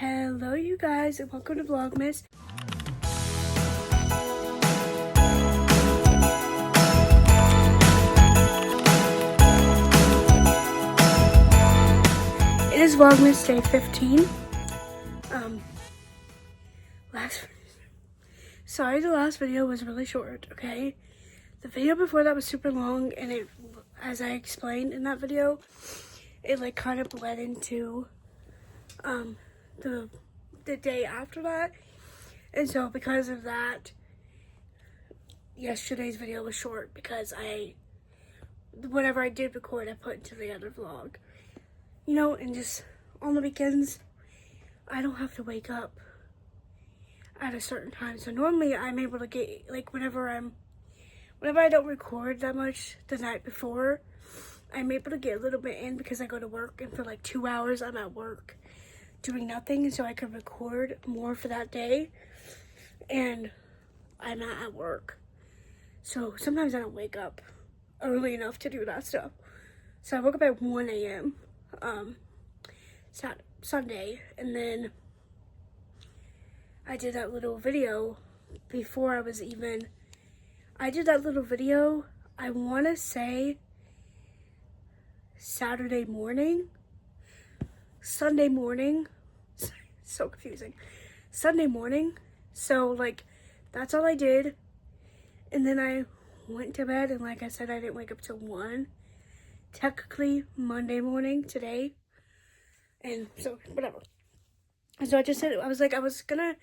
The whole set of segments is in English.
Hello you guys and welcome to Vlogmas. It is Vlogmas day 15. Sorry the last video was really short, okay? The video before that was super long, and it, as I explained in that video, it like kind of bled into the day after that. And so because of that, yesterday's video was short because whatever I did record, I put into the other vlog. You know, and just on the weekends, I don't have to wake up at a certain time. So normally I'm able to get, like, whenever I don't record that much the night before, I'm able to get a little bit in because I go to work, and for like 2 hours I'm at work doing nothing, and so I can record more for that day, and I'm not at work. So sometimes I don't wake up early enough to do that stuff. So I woke up at 1 a.m. Sunday, and then I did that little video before I did that little video, I want to say Sunday morning, so confusing, Sunday morning, so like, that's all I did, and then I went to bed, and like I said, I didn't wake up till 1, technically Monday morning today, and so, whatever. And so I just said, I was gonna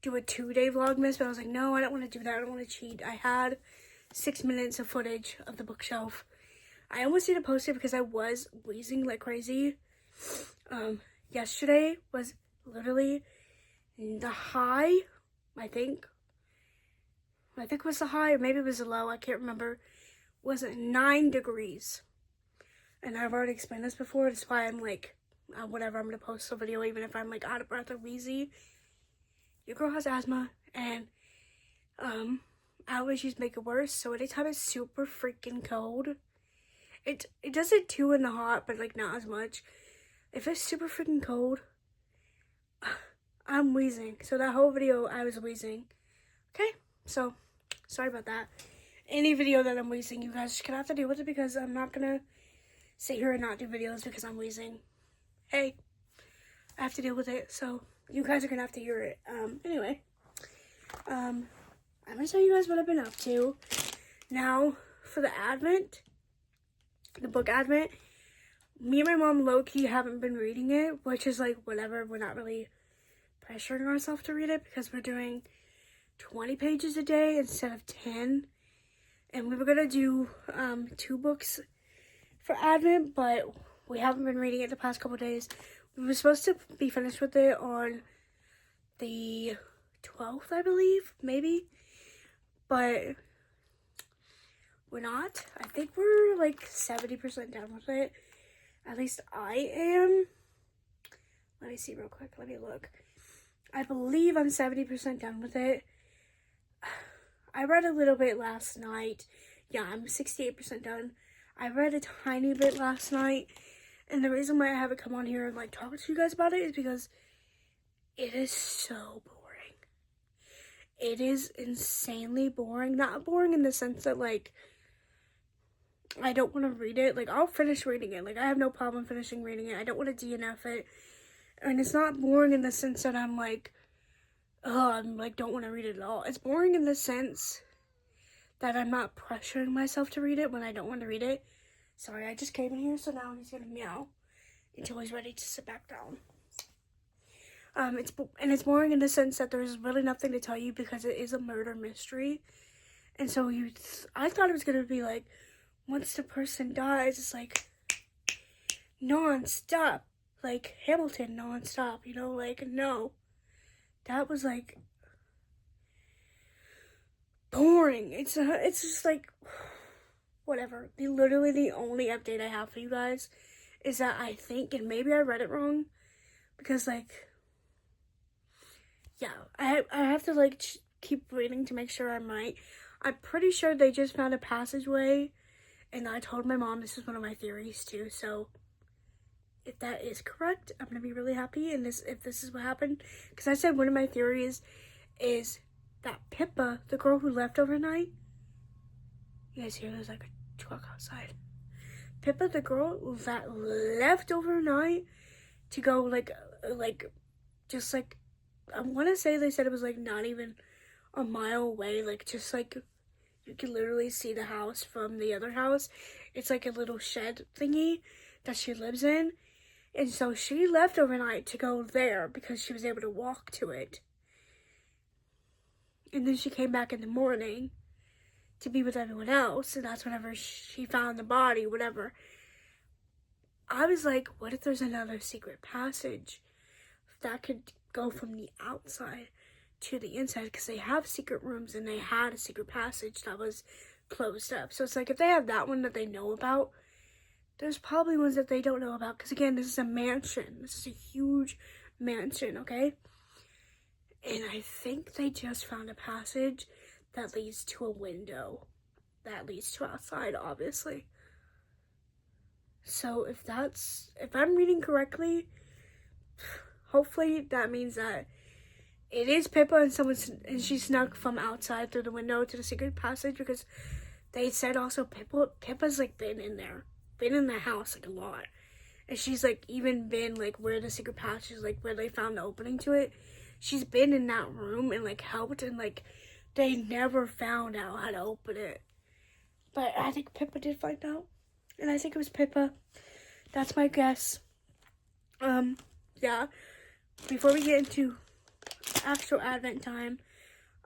do a 2-day Vlogmas, but I was like, no, I don't want to do that, I don't want to cheat. I had 6 minutes of footage of the bookshelf. I almost didn't post it because I was wheezing like crazy. Yesterday was literally the high, I think it was the high, or maybe it was the low, I can't remember, was 9 degrees. And I've already explained this before, that's why I'm like, whatever, I'm gonna post the video even if I'm like out of breath or wheezy. Your girl has asthma, and allergies make it worse, so anytime it's super freaking cold, it does it too in the hot, but like not as much. If it's super freaking cold, I'm wheezing. So that whole video I was wheezing. Okay, so sorry about that. Any video that I'm wheezing, you guys just gonna have to deal with it, because I'm not gonna sit here and not do videos because I'm wheezing. Hey, I have to deal with it, so you guys are gonna have to hear it. Anyway, I'm gonna tell you guys what I've been up to. Now, for the Advent, the book Advent, me and my mom low-key haven't been reading it, which is like, whatever, we're not really pressuring ourselves to read it because we're doing 20 pages a day instead of 10. And we were gonna do 2 books for Advent, but we haven't been reading it the past couple days. We were supposed to be finished with it on the 12th, I believe, maybe, but we're not. I think we're like 70% done with it. At least I am. Let me see real quick. Let me look. I believe I'm 70% done with it. I read a little bit last night. Yeah, I'm 68% done. I read a tiny bit last night. And the reason why I haven't come on here and like talk to you guys about it is because it is so boring. It is insanely boring. Not boring in the sense that like I don't want to read it. Like, I'll finish reading it. Like, I have no problem finishing reading it. I don't want to DNF it. And it's not boring in the sense that I'm like, oh, I'm like, don't want to read it at all. It's boring in the sense that I'm not pressuring myself to read it when I don't want to read it. Sorry, I just came in here, so now he's gonna meow until he's ready to sit back down. It's boring in the sense that there's really nothing to tell you because it is a murder mystery. And so I thought it was gonna be like, once the person dies, it's like non-stop, like Hamilton non-stop, you know, like, no. That was like boring. It's just like, whatever. Literally the only update I have for you guys is that I think, and maybe I read it wrong, because like, yeah, I have to like keep reading to make sure I'm right. I'm pretty sure they just found a passageway, and I told my mom this is one of my theories too, so if that is correct, I'm gonna be really happy. And if this is what happened, because I said one of my theories is that Pippa, the girl who left overnight, you guys hear there's like a truck outside. Pippa, the girl that left overnight to go like just like, I want to say they said it was like not even a mile away, like just like you can literally see the house from the other house. It's like a little shed thingy that she lives in. And so she left overnight to go there because she was able to walk to it. And then she came back in the morning to be with everyone else. And that's whenever she found the body, whatever. I was like, what if there's another secret passage that could go from the outside to the inside? Because they have secret rooms and they had a secret passage that was closed up. So it's like if they have that one that they know about, there's probably ones that they don't know about. Because again, this is a mansion. This is a huge mansion, okay? And I think they just found a passage that leads to a window that leads to outside, obviously. So if I'm reading correctly, hopefully that means that it is Pippa and she snuck from outside through the window to the secret passage, because they said also Pippa's like been in the house like a lot. And she's like even been like where the secret passage is, like where they found the opening to it. She's been in that room and like helped, and like they never found out how to open it. But I think Pippa did find out. And I think it was Pippa. That's my guess. Yeah. Before we get into actual Advent time,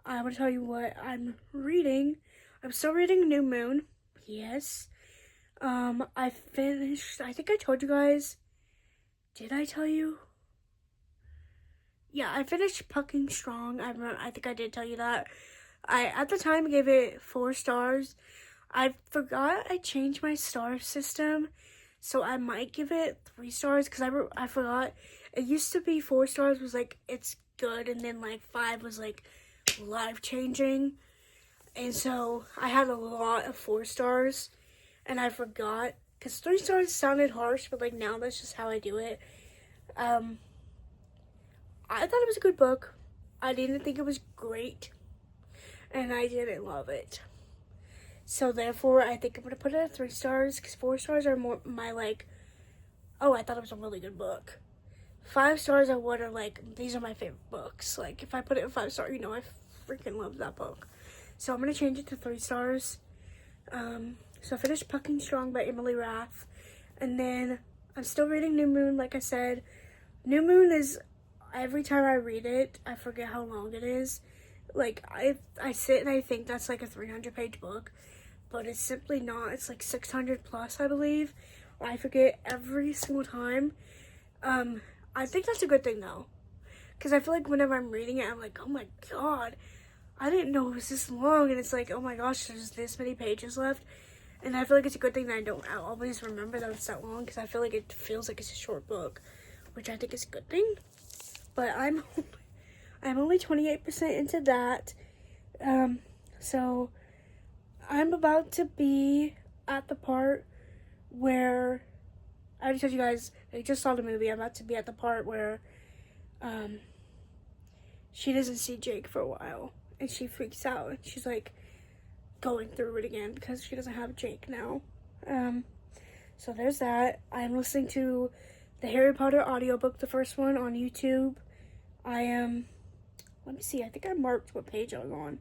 I want to tell you what I'm reading. I'm still reading New Moon. Yes. I finished, I think I told you guys. Did I tell you? Yeah, I finished Pucking Strong. I think I did tell you that. I, at the time, gave it 4 stars. I forgot I changed my star system, so I might give it 3 stars, because I forgot. It used to be 4 stars was like, it's good, and then like 5 was like life-changing. And so I had a lot of 4 stars, and I forgot, because 3 stars sounded harsh, but like now that's just how I do it. I thought it was a good book. I didn't think it was great, and I didn't love it. So therefore, I think I'm going to put it at 3 stars, because 4 stars are more my like, oh, I thought it was a really good book. 5 stars are what are like, these are my favorite books. Like, if I put it at 5 stars, you know, I freaking love that book. So I'm going to change it to 3 stars. So I finished Pucking Strong by Emily Rath. And then I'm still reading New Moon, like I said. New Moon is, every time I read it, I forget how long it is. Like, I sit and I think that's like a 300-page book. But it's simply not. It's like 600 plus, I believe. I forget every single time. I think that's a good thing, though. Because I feel like whenever I'm reading it, I'm like, oh my god, I didn't know it was this long. And it's like, oh my gosh, there's this many pages left. And I feel like it's a good thing that I'll always remember that it's that long. Because I feel like it feels like it's a short book. Which I think is a good thing. But I'm only 28% into that. So I'm about to be at the part where, I already told you guys, I just saw the movie. I'm about to be at the part where she doesn't see Jake for a while, and she freaks out, and she's like going through it again because she doesn't have Jake now. So there's that. I'm listening to the Harry Potter audiobook, the first one, on YouTube. I am, let me see, I think I marked what page I was on.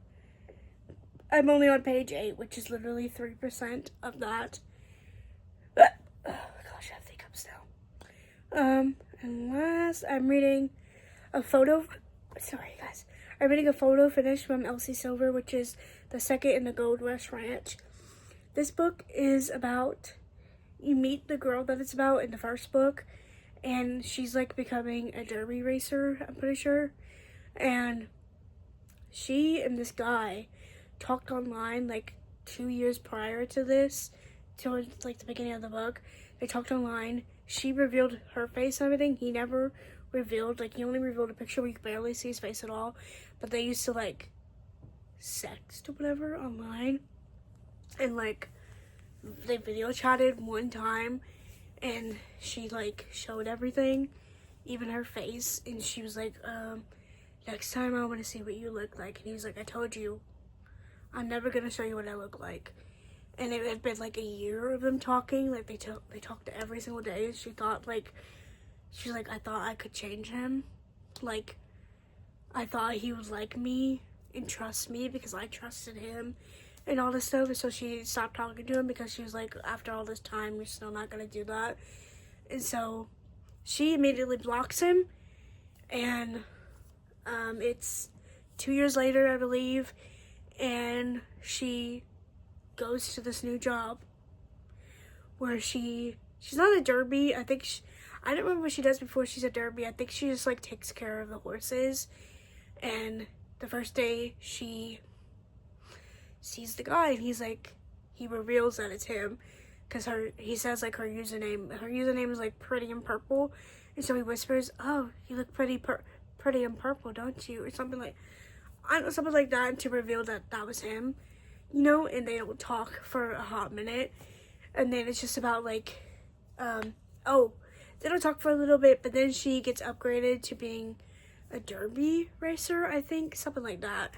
I'm only on page 8, which is literally 3% of that. But, oh gosh, I have hiccups now. And last, I'm reading a photo, sorry guys. I'm reading a photo finish from Elsie Silver, which is the second in the Gold Rush Ranch. This book is about, you meet the girl that it's about in the first book, and she's like becoming a derby racer, I'm pretty sure. And she and this guy talked online like 2 years prior to this, to like the beginning of the book. They talked online. She revealed her face and everything. He never revealed, like he only revealed a picture where you could barely see his face at all. But they used to like sext or whatever online, and like they video chatted one time, and she like showed everything, even her face, and she was like, next time I want to see what you look like. And he was like, I told you, I'm never gonna show you what I look like. And it had been like a year of them talking. Like they talked every single day. She's like, I thought I could change him. Like, I thought he would like me and trust me because I trusted him and all this stuff. And so she stopped talking to him because she was like, after all this time, you're still not gonna do that. And so she immediately blocks him. And it's 2 years later, I believe, and she goes to this new job where she's not a derby. I don't remember what she does before she's a derby. I think she just like takes care of the horses. And the first day she sees the guy, and he reveals that it's him, because he says like her username is like pretty in purple, and so he whispers, oh, you look pretty in purple, don't you, or something like, I don't know, something like that, and to reveal that that was him, you know. And they don't talk for a hot minute, and then it's just about like, they don't talk for a little bit, but then she gets upgraded to being a derby racer, I think, something like that,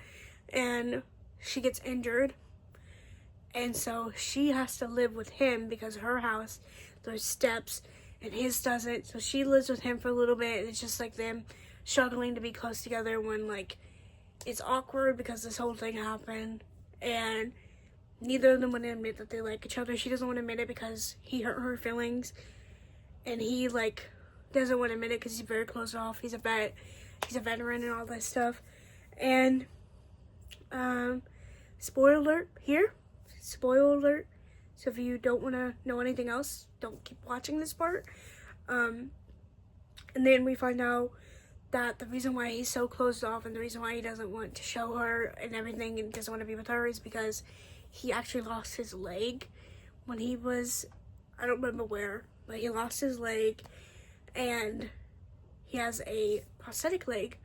and she gets injured, and so she has to live with him because her house, there's steps, and his doesn't, so she lives with him for a little bit, and it's just like them struggling to be close together when like it's awkward because this whole thing happened, and neither of them want to admit that they like each other. She doesn't want to admit it because he hurt her feelings, and he like doesn't want to admit it because he's very closed off. He's a veteran and all that stuff. And spoiler alert here, spoiler alert, so if you don't want to know anything else, don't keep watching this part. And then we find out that the reason why he's so closed off and the reason why he doesn't want to show her and everything and doesn't want to be with her is because he actually lost his leg when he was, I don't remember where, but he lost his leg, and he has a prosthetic leg,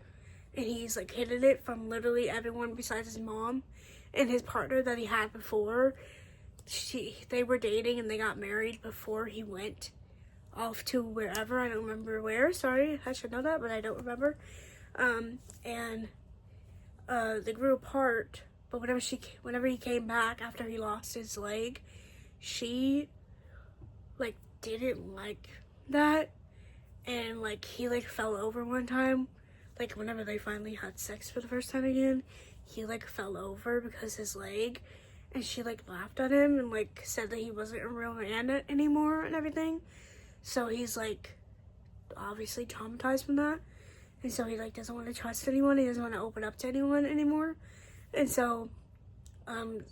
and he's like hidden it from literally everyone besides his mom and his partner that he had before. They were dating and they got married before he went off to wherever. I don't remember where. Sorry, I should know that, but I don't remember. And they grew apart. But whenever he came back after he lost his leg, she like didn't like that, and like he like fell over one time. Like whenever they finally had sex for the first time again, he like fell over because his leg, and she like laughed at him and like said that he wasn't a real man anymore and everything. So he's like obviously traumatized from that, and so he like doesn't want to trust anyone. He doesn't want to open up to anyone anymore. And so I'm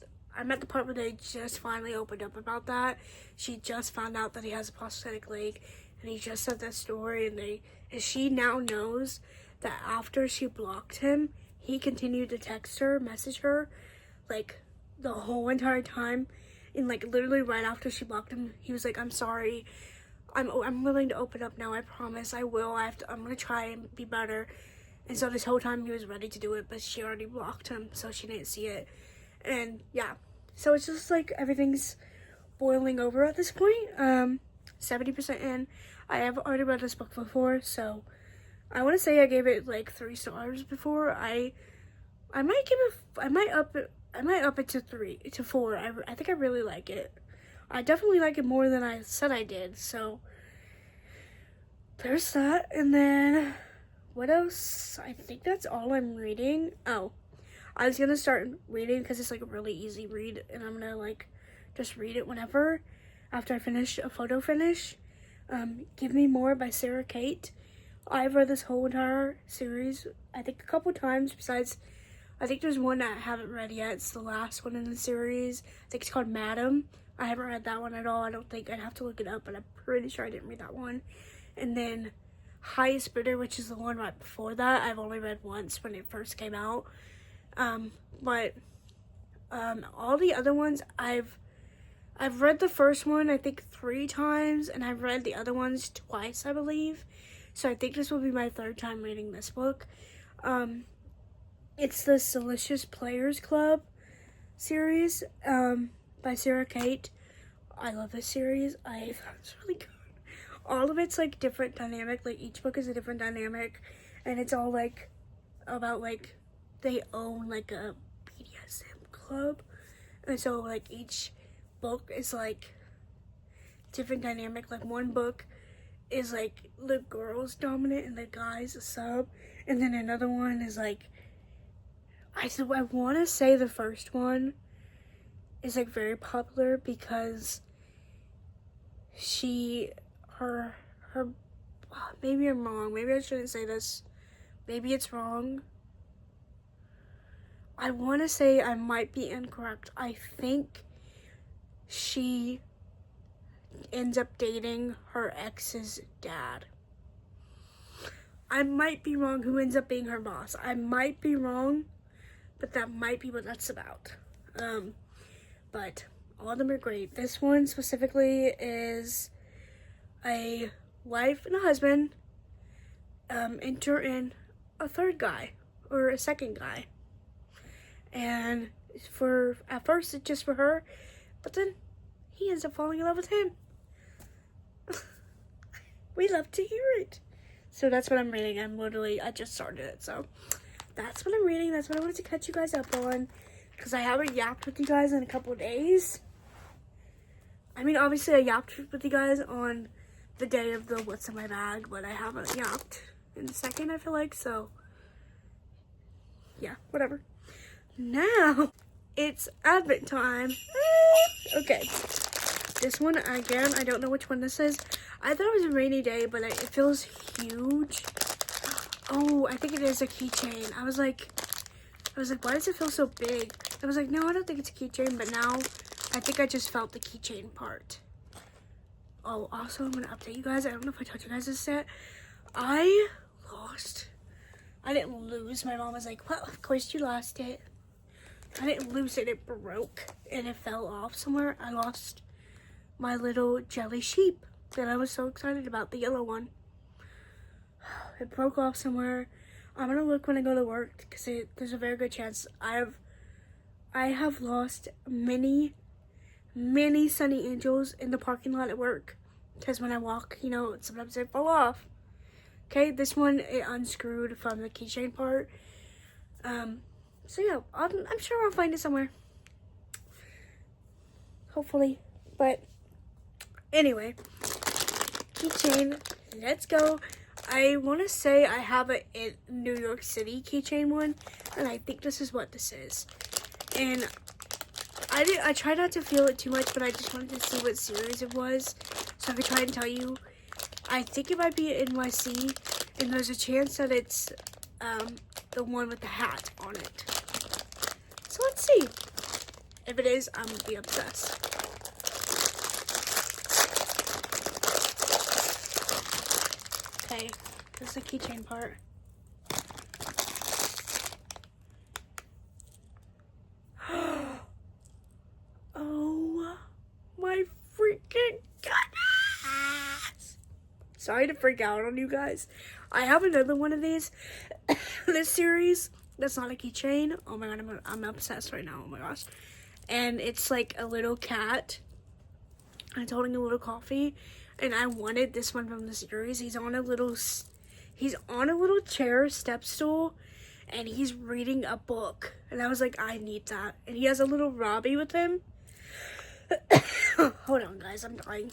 at the part where they just finally opened up about that. She just found out that he has a prosthetic leg, and he just said that story, and she now knows that after she blocked him, he continued to text her, message her, like the whole entire time. And like literally right after she blocked him, he was like, I'm sorry, I'm willing to open up now, I promise, I will, I'm gonna try and be better. And so this whole time he was ready to do it, but she already blocked him, so she didn't see it. And yeah, so it's just like everything's boiling over at this point. 70% in. I have already read this book before, so I want to say I gave it like 3 stars before. I might up it to 4. I think I really like it. I definitely like it more than I said I did. So there's that. And then what else? I think that's all I'm reading. Oh, I was gonna start reading because it's like a really easy read, and I'm gonna like just read it whenever after I finish a photo finish. Give Me More by Sarah Kate. I've read this whole entire series, I think a couple times, besides, I think there's one that I haven't read yet. It's the last one in the series. I think it's called Madam. I haven't read that one at all. I don't think. I'd have to look it up, but I'm pretty sure I didn't read that one. And then Highest Bidder, which is the one right before that, I've only read once when it first came out. But all the other ones, I've read the first one, I think 3 times, and I've read the other ones twice, I believe. So I think this will be my 3rd time reading this book. It's the Delicious Players Club series by Sarah Kate. I love this series. I thought it's really good. all of it's like different dynamic. Like each book is a different dynamic, and it's all like about like they own like a BDSM club, and so like each book is like different dynamic. Like one book is like the girls dominant and the guys a sub, and then another one is like I want to say the first one is like very popular because her maybe I'm wrong, maybe I shouldn't say this, maybe it's wrong. I want to say I might be incorrect. I think she ends up dating her ex's dad. I might be wrong who ends up being her boss. I might be wrong, but that might be what that's about. But all of them are great. This one specifically is a wife and a husband enter in a third guy or a second guy. And at first it's just for her, but then he ends up falling in love with him. We love to hear it. So that's what I'm reading. I just started it. So that's what I'm reading. That's what I wanted to catch you guys up on. Because I haven't yapped with you guys in a couple of days. I mean, obviously I yapped with you guys on the day of the what's in my bag. But I haven't yapped in a second, I feel like. So, yeah, whatever. Now, it's Advent time. Okay. This one, again, I don't know which one this is. I thought it was a rainy day, but it feels huge. Oh, I think it is a keychain. I was like, why does it feel so big? I was like, no, I don't think it's a keychain, but now I think I just felt the keychain part. Oh, also, I'm going to update you guys. I don't know if I told you guys this yet. I didn't lose. My mom was like, well, of course you lost it. I didn't lose it. It broke, and it fell off somewhere. I lost my little jelly sheep that I was so excited about, the yellow one. It broke off somewhere. I'm gonna look when I go to work because there's a very good chance I have lost many sunny angels in the parking lot at work because when I walk, you know, sometimes they fall off. Okay, this one it unscrewed from the keychain part. So yeah, I'm sure I'll find it somewhere. Hopefully, but anyway, keychain. Let's go. I want to say I have a New York City keychain one, and I think this is what this is. And I tried not to feel it too much, but I just wanted to see what series it was, so I could try and tell you. I think it might be NYC, and there's a chance that it's the one with the hat on it. So let's see. If it is, I'm gonna be obsessed. Okay, this is the keychain part. Oh my freaking goodness! Sorry to freak out on you guys. I have another one of these. This series, that's not a keychain. Oh my god, I'm obsessed right now. Oh my gosh. And it's like a little cat. And it's holding a little coffee. And I wanted this one from the series. He's on a little chair, step stool, and he's reading a book. And I was like, I need that. And he has a little Robbie with him. Hold on, guys, I'm dying.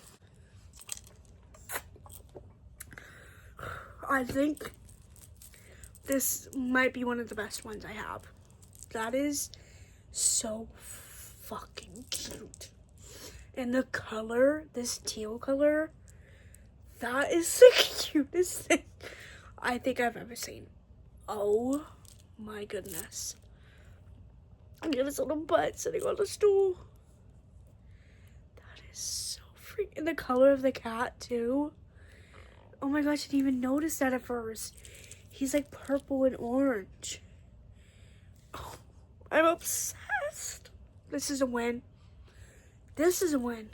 I think this might be one of the best ones I have. That is so fucking cute. And the color, this teal color, that is the cutest thing I think I've ever seen. Oh my goodness. Look at his little butt sitting on the stool. That is so freaking. And the color of the cat, too. Oh my gosh, I didn't even notice that at first. He's like purple and orange. Oh, I'm obsessed. This is a win. This is a win.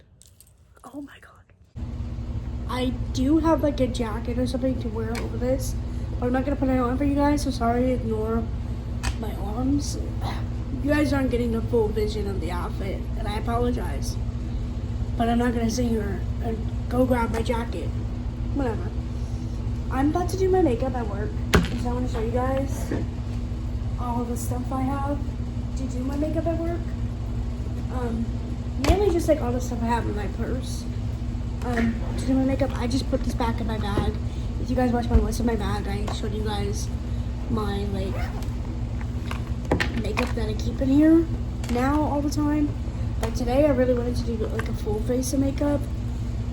Oh my god. I do have like a jacket or something to wear over this, but I'm not gonna put it on for you guys, so sorry, ignore my arms. You guys aren't getting a full vision of the outfit, and I apologize. But I'm not gonna sit here and go grab my jacket whatever. I'm about to do my makeup at work, so I want to show you guys all the stuff I have to do my makeup at work. Mainly just like all the stuff I have in my purse. To do my makeup, I just put this back in my bag. If you guys watch my what's in my bag, I showed you guys my like makeup that I keep in here now all the time. But today I really wanted to do like a full face of makeup,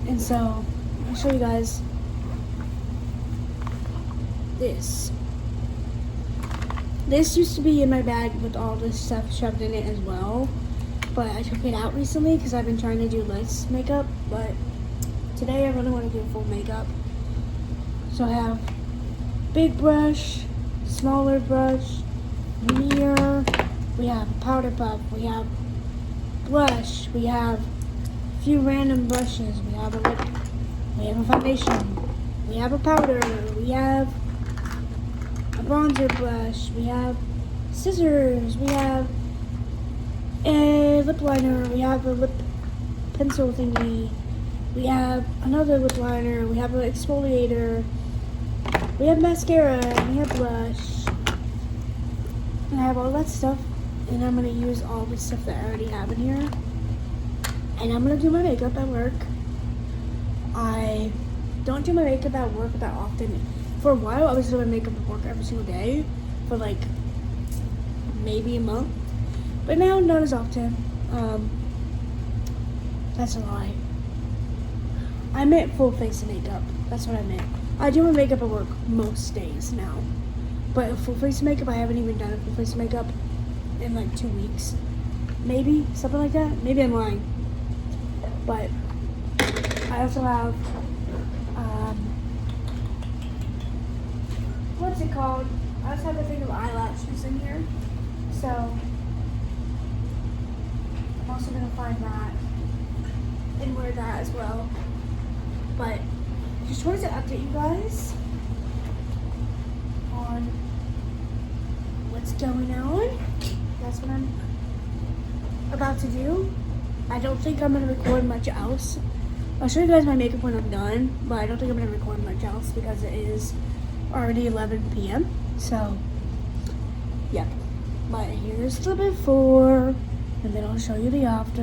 and so I'll show you guys this. This used to be in my bag with all this stuff shoved in it as well, but I took it out recently because I've been trying to do less makeup. But today I really want to do full makeup. So I have big brush, smaller brush, mirror, we have powder puff, we have blush, we have a few random brushes, we have a lip, we have a foundation, we have a powder, we have a bronzer brush, we have scissors, we have a lip liner, we have a lip pencil thingy, we have another lip liner, we have an exfoliator, we have mascara, we have blush, and I have all that stuff, and I'm going to use all the stuff that I already have in here, and I'm going to do my makeup at work. I don't do my makeup at work that often. For a while, I was doing my makeup at work every single day for like maybe a month, but now not as often. That's a lie. I meant full face of makeup. That's what I meant. I do my makeup at work most days now, but a full face of makeup, I haven't even done a full face of makeup in like 2 weeks, maybe something like that. Maybe I'm lying, but I also have what's it called? I also have a thing of eyelashes in here, so I'm also gonna find that and wear that as well. But just wanted to update you guys on what's going on. That's what I'm about to do. I don't think I'm gonna record much else. I'll show you guys my makeup when I'm done, but I don't think I'm gonna record much else because it is already 11 p.m. So, yeah. But here's the before, and then I'll show you the after.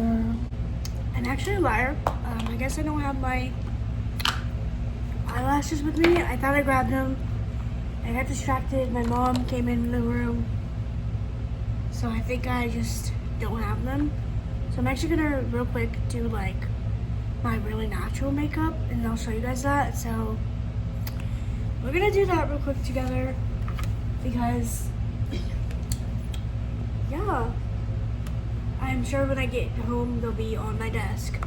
I'm actually a liar. I guess I don't have my eyelashes with me. I thought I grabbed them. I got distracted. My mom came in the room, so I think I just don't have them. So I'm actually gonna real quick do like my really natural makeup, and I'll show you guys that. So we're gonna do that real quick together because yeah, I'm sure when I get home they'll be on my desk,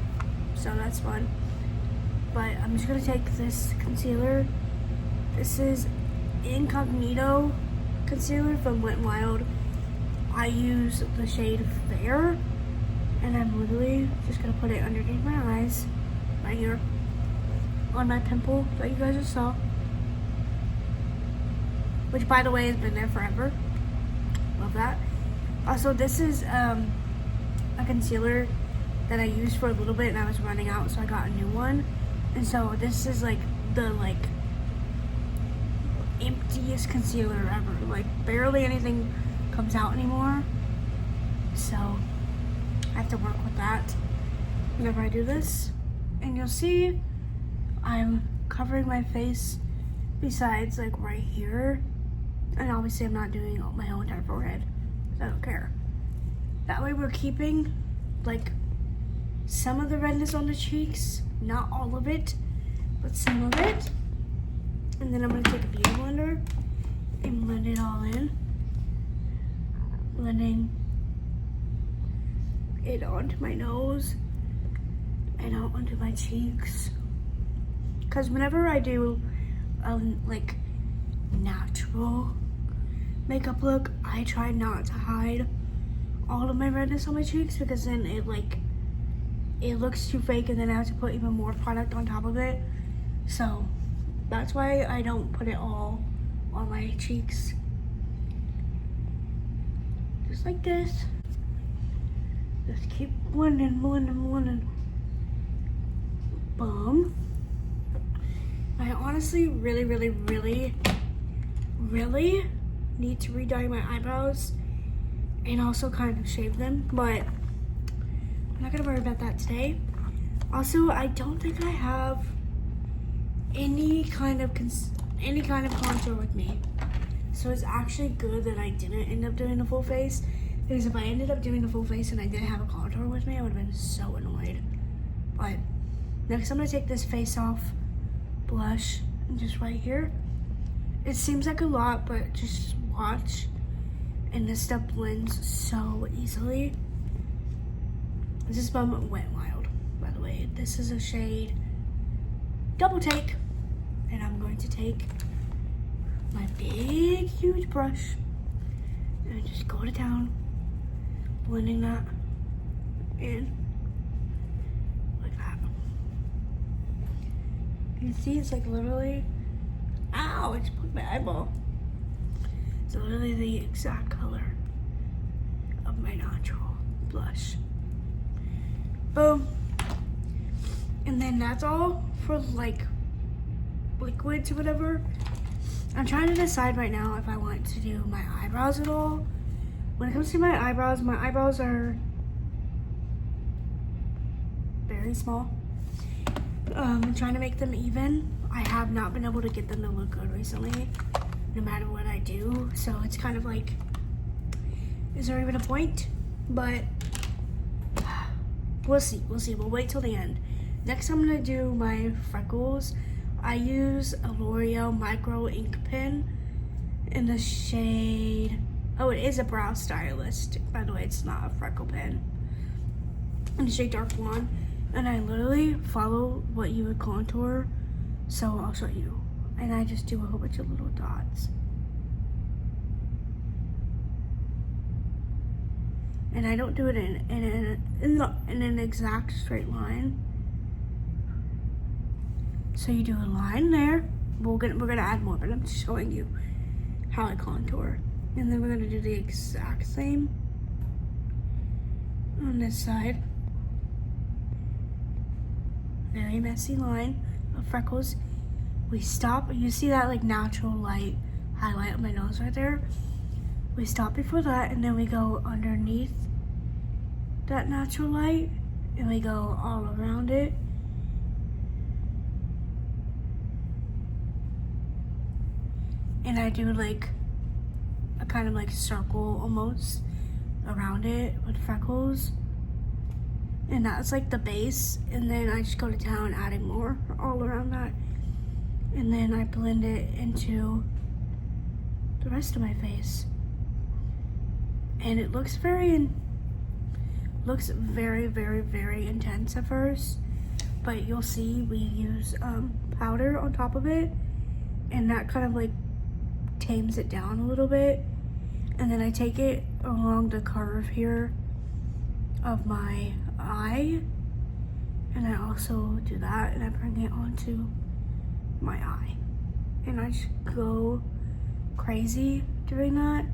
so that's fun. But I'm just gonna take this concealer. This is Incognito concealer from Wet n Wild. I use the shade Fair, and I'm literally just gonna put it underneath my eyes, right here, on my pimple that you guys just saw, which by the way has been there forever. Love that. Also, this is a concealer that I used for a little bit and I was running out, so I got a new one. And so this is like the emptiest concealer ever. Like barely anything comes out anymore. So I have to work with that whenever I do this. And you'll see I'm covering my face besides like right here. And obviously I'm not doing my whole entire forehead. I don't care. That way we're keeping like some of the redness on the cheeks. Not all of it, but some of it. And then I'm going to take a beauty blender and blend it all in. Blending it onto my nose and out onto my cheeks. Because whenever I do like natural makeup look, I try not to hide all of my redness on my cheeks, because then it looks too fake and then I have to put even more product on top of it. So that's why I don't put it all on my cheeks. Just like this. Just keep blending, blending, blending. Boom. I honestly really need to re-dye my eyebrows and also kind of shave them, but I'm not gonna worry about that today. Also, I don't think I have any kind of contour with me, so it's actually good that I didn't end up doing the full face, because if I ended up doing the full face and I didn't have a contour with me, I would have been so annoyed. But next I'm gonna take this Face Off blush and just right here. It seems like a lot, but just watch, and this stuff blends so easily. This is from Wet n Wild, by the way. This is a shade Double Take, and I'm going to take my big huge brush and just go to town, blending that in like that. You can see it's like literally, ow, I just put my eyeball. It's literally the exact color of my natural blush. Boom. And then that's all for like liquids or whatever. I'm trying to decide right now if I want to do my eyebrows at all. When it comes to my eyebrows are very small. I'm trying to make them even. I have not been able to get them to look good recently, no matter what I do. So it's kind of like, is there even a point? But we'll see. We'll wait till the end. Next, I'm gonna do my freckles. I use a L'Oreal Micro Ink Pen in the shade, oh, it is a brow stylist. By the way, it's not a freckle pen. In the shade Dark Blonde. And I literally follow what you would contour. So I'll show you. And I just do a whole bunch of little dots. And I don't do it in an exact straight line. So you do a line there. We're gonna add more, but I'm just showing you how I contour. And then we're gonna do the exact same on this side. Very messy line of freckles. We stop. You see that like natural light highlight on my nose right there? We stop before that, and then we go underneath that natural light, and we go all around it. And I do like a kind of like circle almost around it with freckles. And that's like the base. And then I just go to town adding more all around that. And then I blend it into the rest of my face. And it looks very intense at first. But you'll see we use powder on top of it. And that kind of like tames it down a little bit. And then I take it along the curve here of my eye, and I also do that, and I bring it onto my eye, and I just go crazy doing that.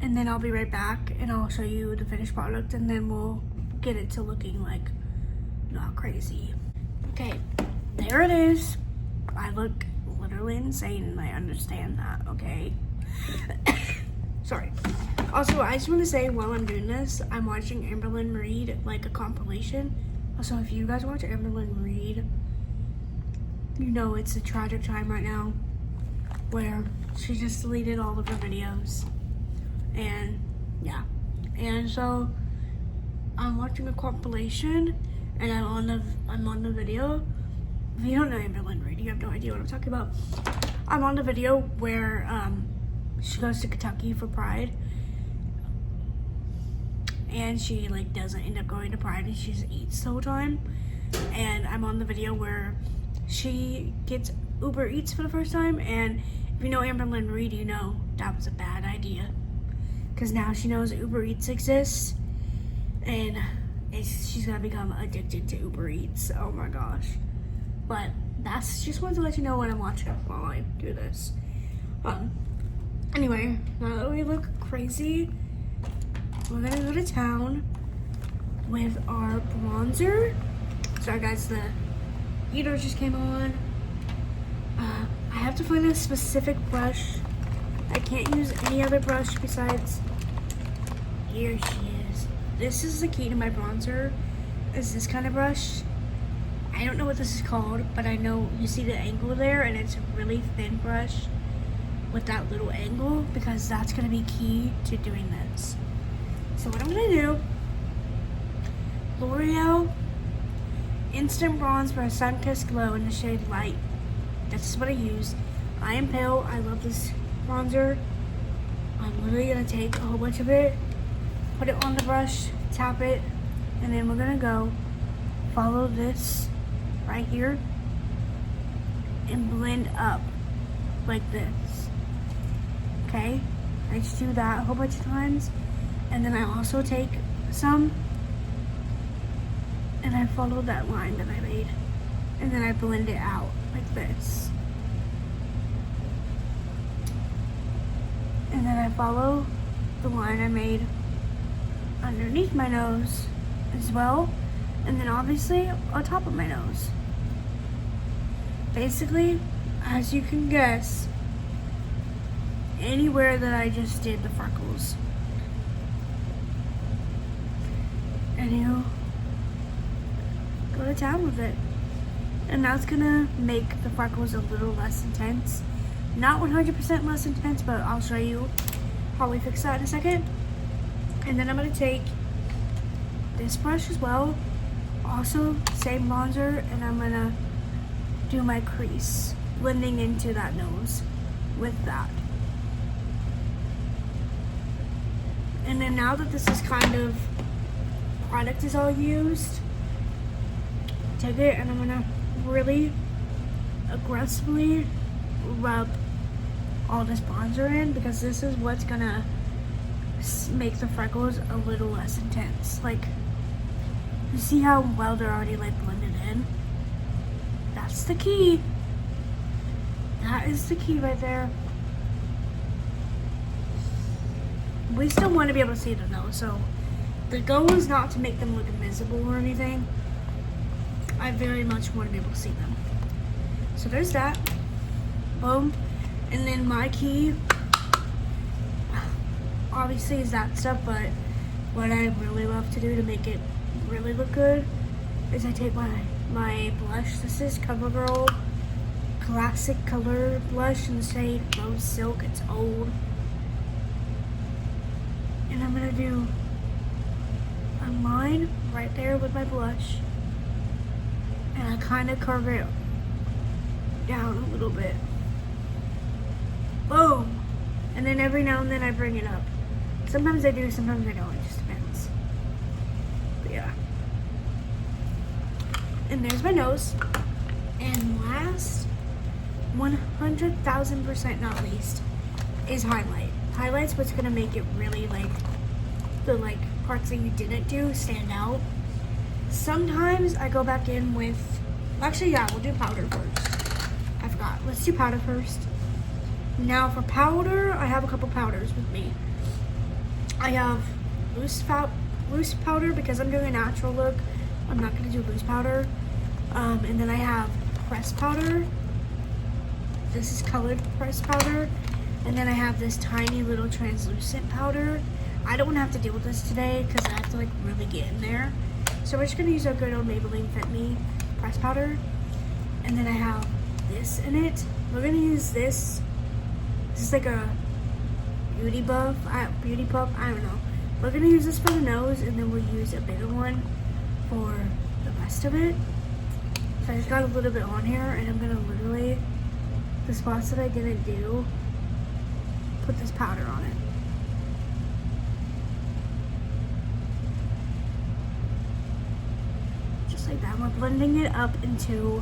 And then I'll be right back and I'll show you the finished product, and then we'll get it to looking like not crazy. Okay, there it is. I look literally insane, and I understand that, okay? Sorry. Also, I just want to say, while I'm doing this, I'm watching Amberlynn Reid, like a compilation. Also, if you guys watch Amberlynn Reid, you know it's a tragic time right now where she just deleted all of her videos. And yeah. And so I'm watching a compilation, and I'm on the video. If you don't know Amberlynn Reid, you have no idea what I'm talking about. I'm on the video where she goes to Kentucky for Pride, and she like doesn't end up going to Pride, and she just eats the whole time. And I'm on the video where she gets Uber Eats for the first time, and if you know Amberlynn Reid, you know that was a bad idea, because now she knows Uber Eats exists, and she's gonna become addicted to Uber Eats. Oh my gosh. But that's just wanted to let you know what I'm watching while I do this. Anyway, now that we look crazy, we're gonna go to town with our bronzer. Sorry guys, the heater just came on. I have to find a specific brush. I can't use any other brush besides, here she is. This is the key to my bronzer, is this kind of brush. I don't know what this is called, but I know you see the angle there, and it's a really thin brush with that little angle, because that's gonna be key to doing this. So what I'm gonna do, L'Oreal Instant Bronze for a Sun-Kissed Glow in the shade Light. That's what I use. I am pale. I love this bronzer. I'm literally gonna take a whole bunch of it, put it on the brush, tap it, and then we're gonna go follow this right here and blend up like this. Okay? I just do that a whole bunch of times. And then I also take some and I follow that line that I made. And then I blend it out like this. And then I follow the line I made underneath my nose as well. And then obviously on top of my nose. Basically, as you can guess, anywhere that I just did the freckles. And you go to town with it. And that's gonna make the freckles a little less intense. Not 100% less intense, but I'll show you how we fix that in a second. And then I'm gonna take this brush as well. Also, same bronzer, and I'm gonna do my crease, blending into that nose with that. And then now that this is kind of, product is all used, take it and I'm gonna really aggressively rub all this bronzer in, because this is what's gonna make the freckles a little less intense. Like, you see how well they're already like blended in? That's the key. That is the key right there. We still want to be able to see the nose, so the goal is not to make them look invisible or anything. I very much want to be able to see them. So there's that. Boom. And then my key, obviously, is that stuff, but what I really love to do to make it really look good is I take my blush. This is CoverGirl Classic Color Blush in the shade Rose Silk. It's old. And I'm gonna do a line right there with my blush. And I kind of curve it down a little bit. Boom! And then every now and then I bring it up. Sometimes I do, sometimes I don't. It just depends. But yeah. And there's my nose. And last, 100,000% not least, is highlight. Highlight's what's gonna make it really like, the like parts that you didn't do stand out. Sometimes I go back in with, actually yeah, we'll do powder first. I forgot. Let's do powder first. Now for powder, I have a couple powders with me. I have loose powder because I'm doing a natural look. I'm not gonna do loose powder. And then I have pressed powder. This is colored pressed powder. And then I have this tiny little translucent powder. I don't want to have to deal with this today because I have to like really get in there. So we're just gonna use our good old Maybelline Fit Me pressed powder. And then I have this in it. We're gonna use this. This is like a beauty puff, I don't know. We're gonna use this for the nose, and then we'll use a bigger one for the rest of it. So I just got a little bit on here, and I'm gonna literally, the spots that I didn't do, put this powder on it. Just like that. We're blending it up into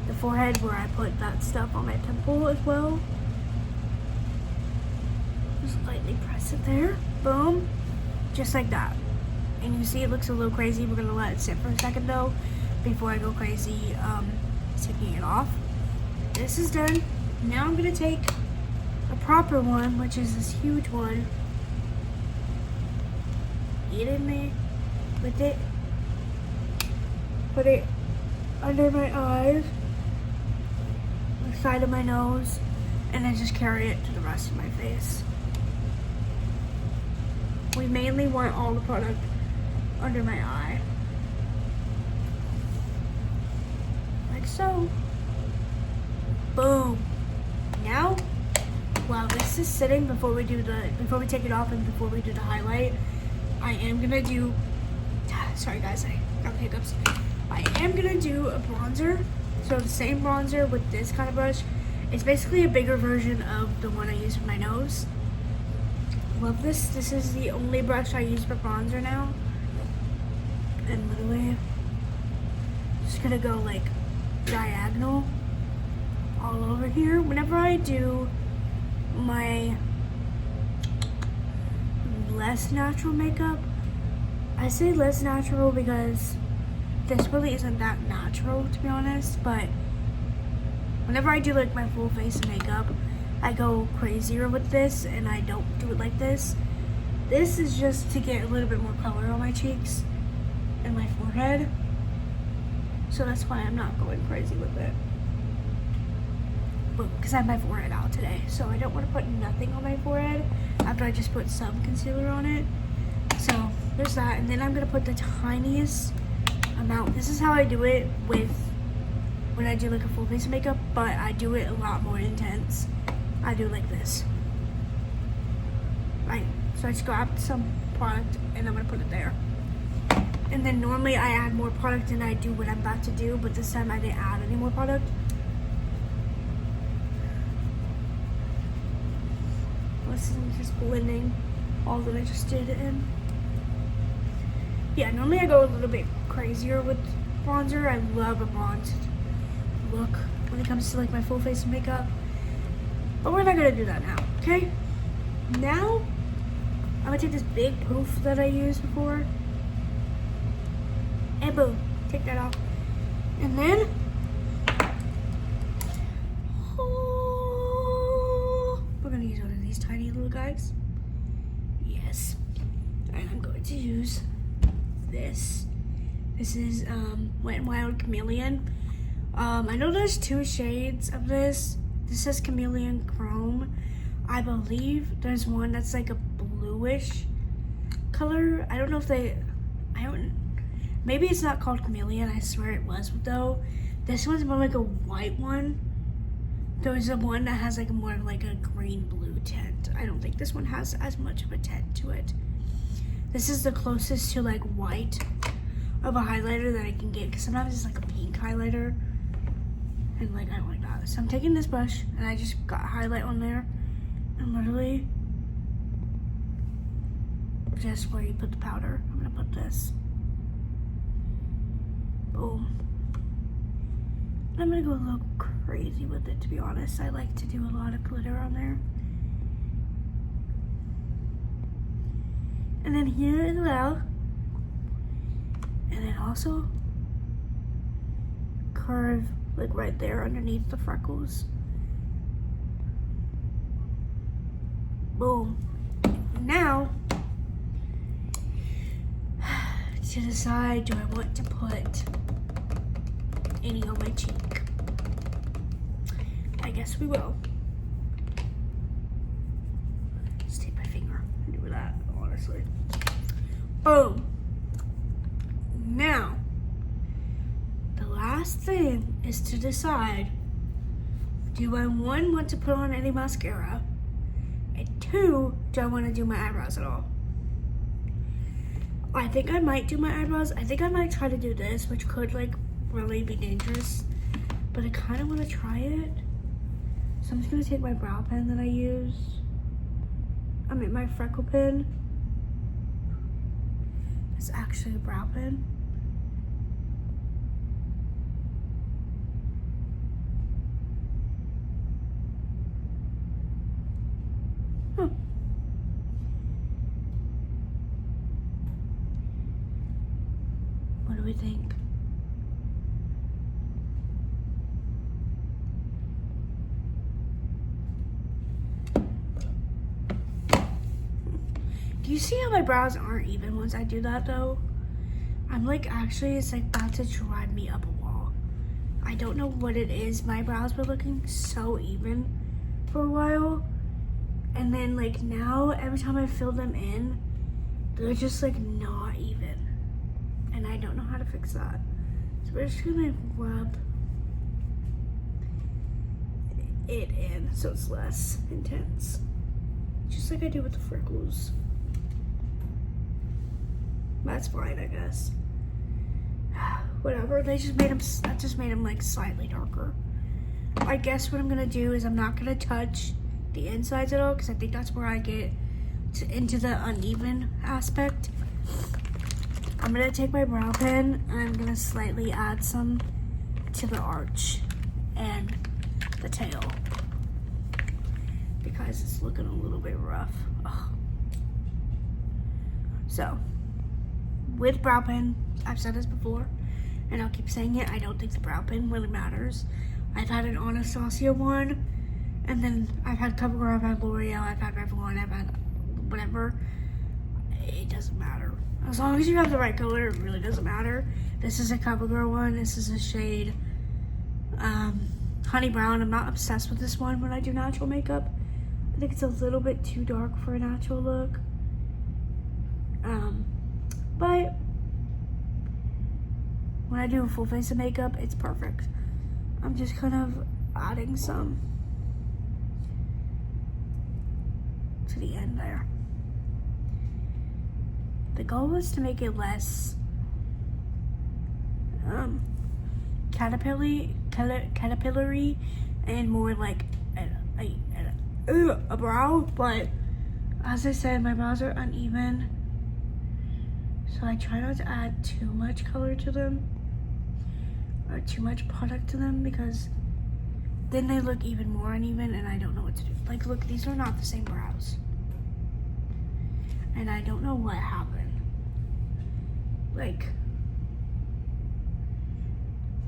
the forehead where I put that stuff on my temple as well. Just lightly press it there. Boom. Just like that. And you see it looks a little crazy. We're gonna let it sit for a second though before I go crazy taking it off. This is done. Now I'm gonna take a proper one, which is this huge one. Get in there with it. Put it under my eyes. side of my nose and then just carry it to the rest of my face. We mainly want all the product under my eye. Like so. Boom. Now, while this is sitting, before we take it off and before we do the highlight, I am gonna do, sorry guys, I got hiccups. I am gonna do a bronzer. So the same bronzer with this kind of brush. It's basically a bigger version of the one I use for my nose. Love this. This is the only brush I use for bronzer now. And literally, just gonna go like diagonal all over here. Whenever I do my less natural makeup, I say less natural because this really isn't that natural, to be honest, but whenever I do like my full face makeup, I go crazier with this and I don't do it like this. This is just to get a little bit more color on my cheeks and my forehead. So that's why I'm not going crazy with it. But because I have my forehead out today, so I don't want to put nothing on my forehead after I just put some concealer on it. So there's that, and then I'm gonna put the tiniest amount. This is how I do it with when I do like a full face of makeup, but I do it a lot more intense. I do it like this. Right, so I just grab some product and I'm gonna put it there. And then normally I add more product than I do what I'm about to do, but this time I didn't add any more product. This is just blending all that I just did in. Yeah, normally I go a little bit crazier with bronzer. I love a bronzed look when it comes to like my full face makeup. But we're not gonna do that now, okay? Now, I'm gonna take this big poof that I used before. And boom, take that off. And then, we're gonna use one of these tiny little guys. Yes. And I'm going to use this. This is Wet n Wild Chameleon. I know there's two shades of this. This says Chameleon Chrome. I believe there's one that's like a bluish color. I don't know if maybe it's not called Chameleon. I swear it was though. This one's more like a white one. There's a one that has like more of like a green blue tint. I don't think this one has as much of a tint to it. This is the closest to like white of a highlighter that I can get, because sometimes it's like a pink highlighter and like I don't like that. So I'm taking this brush and I just got a highlight on there and literally just where you put the powder, I'm gonna put this. Boom. I'm gonna go a little crazy with it, to be honest. I like to do a lot of glitter on there. And then here as well. And then also curve like right there underneath the freckles. Boom. Now, to decide, do I want to put any on my cheek? I guess we will. Just take my finger and do that, honestly. Boom. Now, the last thing is to decide, do I want to put on any mascara? And two, do I want to do my eyebrows at all? I think I might do my eyebrows. I think I might try to do this, which could like really be dangerous, but I kind of want to try it. So I'm just gonna take my brow pen that I use. My freckle pen. It's actually a brow pen. Huh. What do we think? Do you see how my brows aren't even once I do that though? I'm like, actually, it's like about to drive me up a wall. I don't know what it is. My brows were looking so even for a while. And then like now, every time I fill them in, they're just like not even. And I don't know how to fix that. So we're just gonna rub it in so it's less intense. Just like I do with the freckles. That's fine, I guess. Whatever, that just made them like slightly darker. I guess what I'm gonna do is I'm not gonna touch the insides at all because I think that's where I get into the uneven aspect. I'm gonna take my brow pen and I'm gonna slightly add some to the arch and the tail because it's looking a little bit rough. Ugh. So, with brow pen, I've said this before, and I'll keep saying it, I don't think the brow pen really matters. I've had an Anastasia one, and then I've had CoverGirl, I've had L'Oreal, I've had Revlon, I've had whatever. It doesn't matter. As long as you have the right color, it really doesn't matter. This is a CoverGirl one. This is a shade Honey Brown. I'm not obsessed with this one when I do natural makeup. I think it's a little bit too dark for a natural look. But when I do a full face of makeup, it's perfect. I'm just kind of adding some to the end there. The goal was to make it less caterpillary and more like a brow, but as I said, my brows are uneven, so I try not to add too much color to them or too much product to them because then they look even more uneven and I don't know what to do. Like, look, these are not the same brows and I don't know what happened. Like,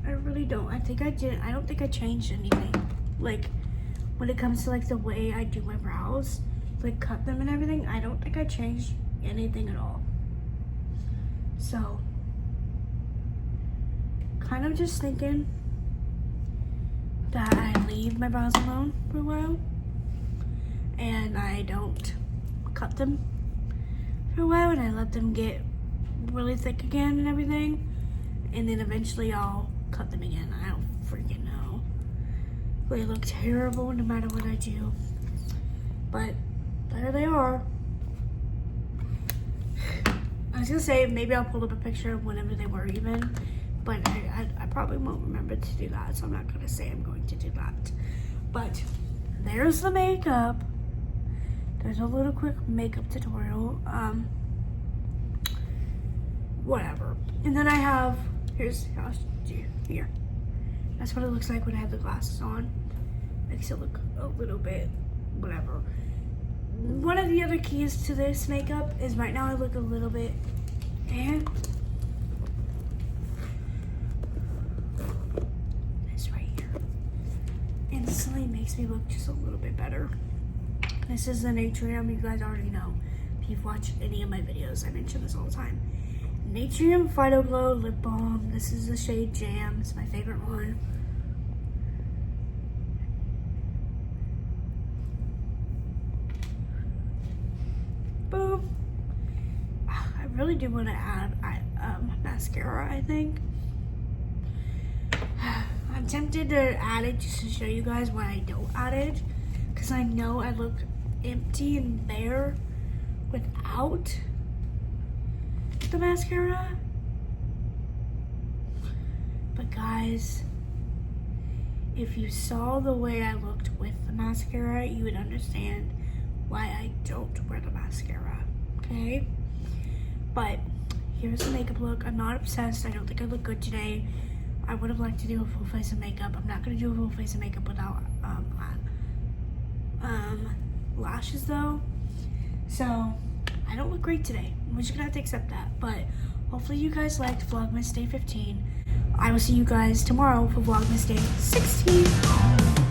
I really don't. I don't think I changed anything. Like, when it comes to like the way I do my brows, like cut them and everything, I don't think I changed anything at all. So, kind of just thinking that I leave my brows alone for a while and I don't cut them for a while and I let them get really thick again and everything, and then eventually I'll cut them again. I don't freaking know. They look terrible no matter what I do, but there they are. I was gonna say maybe I'll pull up a picture of whenever they were even, but I probably won't remember to do that, so I'm not gonna say I'm going to do that. But there's the makeup. There's a little quick makeup tutorial. Whatever. And then I have, I'll do here. That's what it looks like when I have the glasses on. Makes it look a little bit, whatever. One of the other keys to this makeup is right now I look a little bit, and this right here instantly makes me look just a little bit better. This is the Nightshift. You guys already know. If you've watched any of my videos, I mention this all the time. Nightshift Phyto Glow Lip Balm. This is the shade Jam. It's my favorite one. Boom. I really do want to add mascara, I think. I'm tempted to add it just to show you guys why I don't add it. Because I know I look empty and bare without the mascara. But guys, if you saw the way I looked with the mascara, you would understand why I don't wear the mascara, okay? But here's the makeup look. I'm not obsessed. I don't think I look good today. I would have liked to do a full face of makeup. I'm not gonna do a full face of makeup without lashes though. So I don't look great today. We're just gonna have to accept that. But hopefully you guys liked Vlogmas Day 15. I will see you guys tomorrow for Vlogmas Day 16.